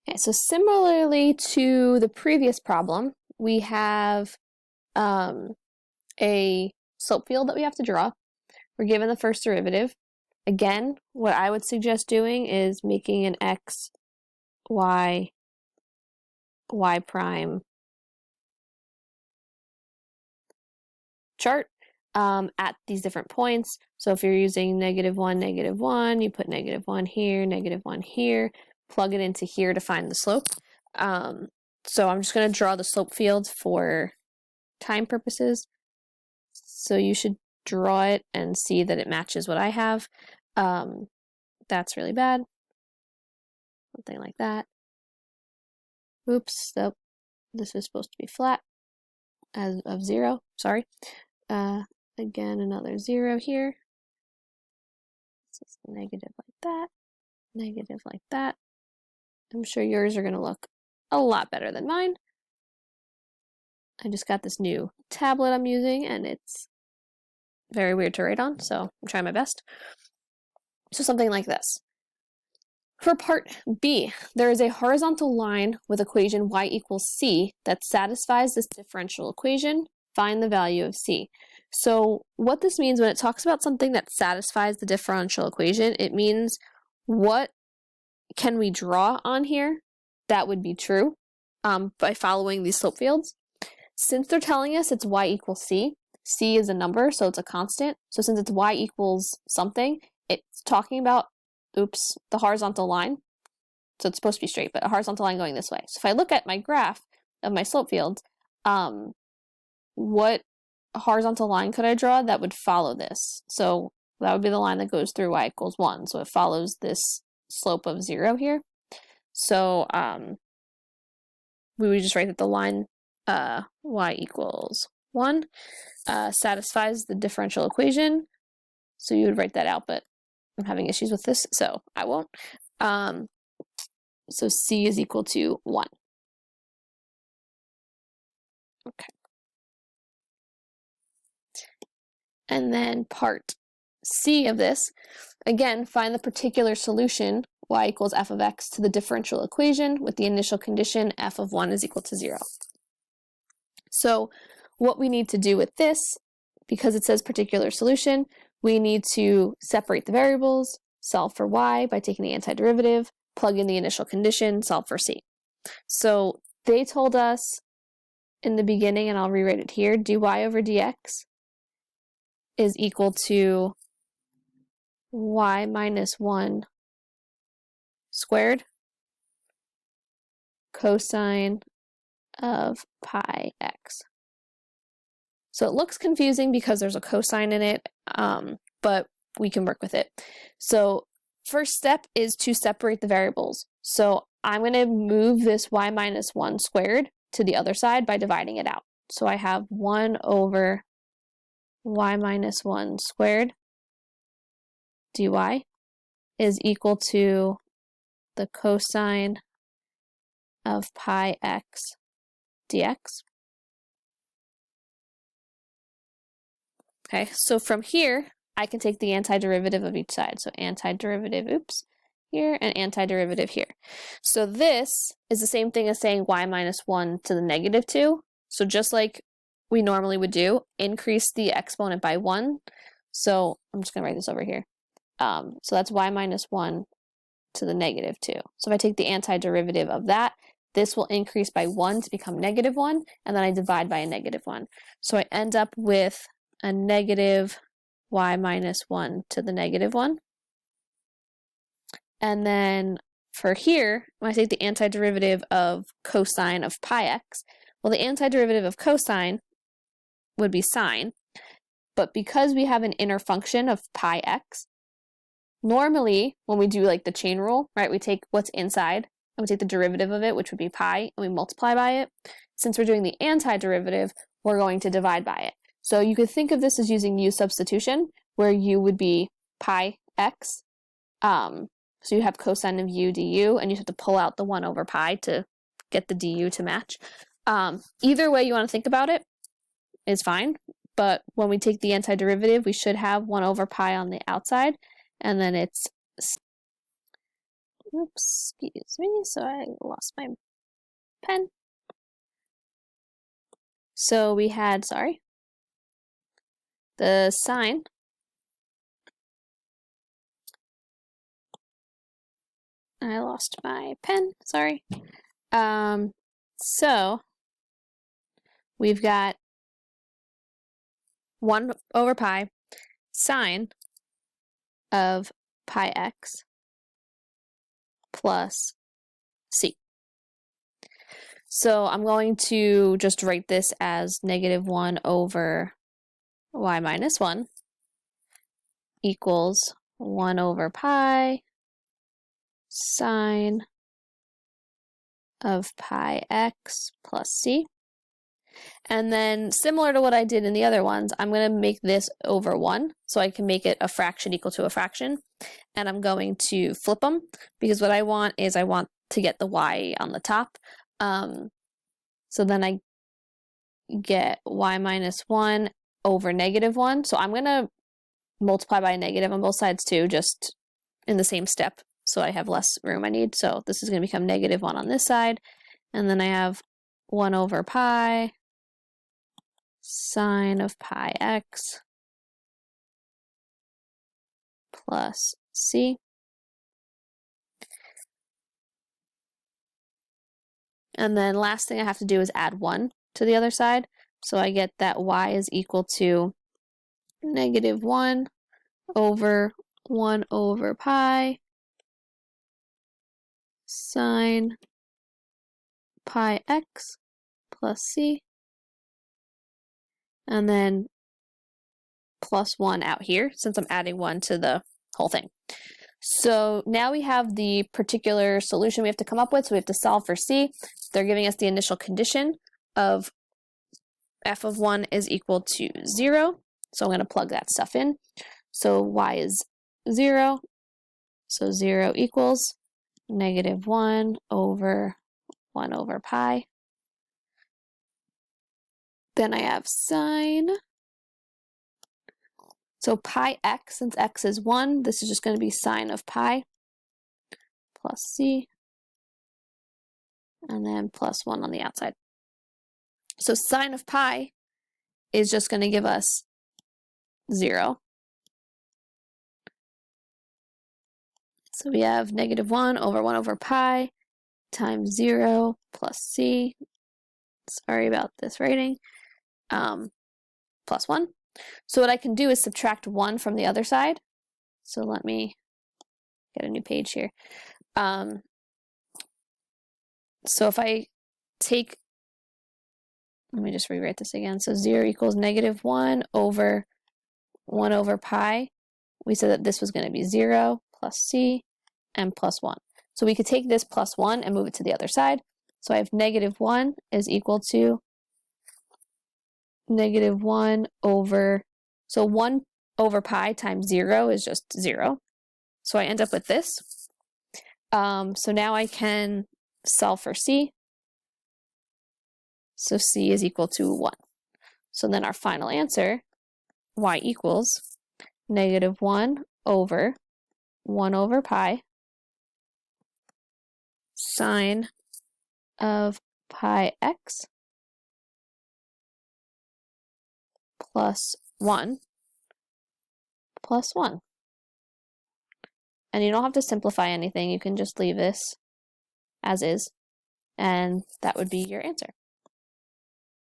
Okay, so similarly to the previous problem, we have a slope field that we have to draw. We're given the first derivative. Again, what I would suggest doing is making an x, y, y prime chart at these different points. So if you're using -1, you put -1 here, -1 here, plug it into here to find the slope. So I'm just going to draw the slope field for time purposes. So you should draw it and see that it matches what I have. That's really bad. Something like that. Oops, nope. This is supposed to be flat as of 0. Sorry. Again, another 0 here. This is negative like that. Negative like that. I'm sure yours are going to look a lot better than mine. I just got this new tablet I'm using, and it's very weird to write on, so I'm trying my best. So something like this. For part B, there is a horizontal line with equation y equals c that satisfies this differential equation. Find the value of c. So what this means when it talks about something that satisfies the differential equation, it means what can we draw on here that would be true by following these slope fields. Since they're telling us it's y equals c, c is a number, so it's a constant. So since it's y equals something, it's talking about, the horizontal line. So it's supposed to be straight, but a horizontal line going this way. So if I look at my graph of my slope fields, what horizontal line could I draw that would follow this? So that would be the line that goes through y equals 1. So it follows this slope of 0 here. So we would just write that the line y equals 1 satisfies the differential equation. So you would write that out, but I'm having issues with this, so I won't. So c is equal to 1. Okay. And then part C of this, again, find the particular solution, y equals f of x, to the differential equation with the initial condition f of 1 is equal to 0. So what we need to do with this, because it says particular solution, we need to separate the variables, solve for y by taking the antiderivative, plug in the initial condition, solve for c. So they told us in the beginning, and I'll rewrite it here, dy over dx is equal to y minus 1 squared cosine of pi x. So it looks confusing because there's a cosine in it, but we can work with it. So first step is to separate the variables. So I'm going to move this y minus 1 squared to the other side by dividing it out. So I have 1 over y minus 1 squared dy is equal to the cosine of pi x dx. Okay, so from here, I can take the antiderivative of each side. So antiderivative, here, and antiderivative here. So this is the same thing as saying y minus 1 to the negative 2. So just like we normally would do, increase the exponent by 1. So I'm just going to write this over here. So that's y minus 1 to the negative 2. So if I take the antiderivative of that, this will increase by 1 to become negative 1, and then I divide by a negative 1. So I end up with a negative y minus 1 to the negative 1. And then for here, when I take the antiderivative of cosine of pi x, well, the antiderivative of cosine would be sine, but because we have an inner function of pi x, normally when we do like the chain rule, right, we take what's inside and we take the derivative of it, which would be pi, and we multiply by it. Since we're doing the antiderivative, we're going to divide by it. So you could think of this as using u substitution, where u would be pi x. So you have cosine of u du, and you have to pull out the 1 over pi to get the du to match. Either way you want to think about it is fine, but when we take the antiderivative, we should have 1 over pi on the outside, and then it's Oops, excuse me, so I lost my pen. So we had, sorry, the sine I lost my pen, sorry. So we've got 1 over pi sine of pi x plus c. So I'm going to just write this as -1 over y minus 1 equals 1 over pi sine of pi x plus c. And then, similar to what I did in the other ones, I'm going to make this over 1, so I can make it a fraction equal to a fraction. And I'm going to flip them, because what I want is I want to get the y on the top. So then I get y minus 1 over -1. So I'm going to multiply by a negative on both sides too, just in the same step, so I have less room I need. So this is going to become -1 on this side. And then I have 1 over pi sine of pi x plus c. And then last thing I have to do is add 1 to the other side. So I get that y is equal to -1 over 1 over pi sine pi x plus c. And then plus 1 out here, since I'm adding 1 to the whole thing. So now we have the particular solution we have to come up with. So we have to solve for c. They're giving us the initial condition of f of 1 is equal to 0. So I'm going to plug that stuff in. So y is 0. So 0 equals -1 over 1 over pi. Then I have sine. So pi x, since x is 1, this is just going to be sine of pi plus c. And then plus 1 on the outside. So sine of pi is just going to give us 0. So we have -1 over 1 over pi times 0 plus c. Sorry about this writing. Plus 1. So what I can do is subtract 1 from the other side. So let me get a new page here. So if I take, let me just rewrite this again. So 0 equals -1 over 1 over pi. We said that this was going to be 0 plus c and plus 1. So we could take this plus 1 and move it to the other side. So I have -1 is equal to -1 over, so 1 over pi times 0 is just 0. So I end up with this. So now I can solve for c. So c is equal to 1. So then our final answer, y equals -1 over 1 over pi sine of pi x plus 1 plus 1. And you don't have to simplify anything. You can just leave this as is, and that would be your answer.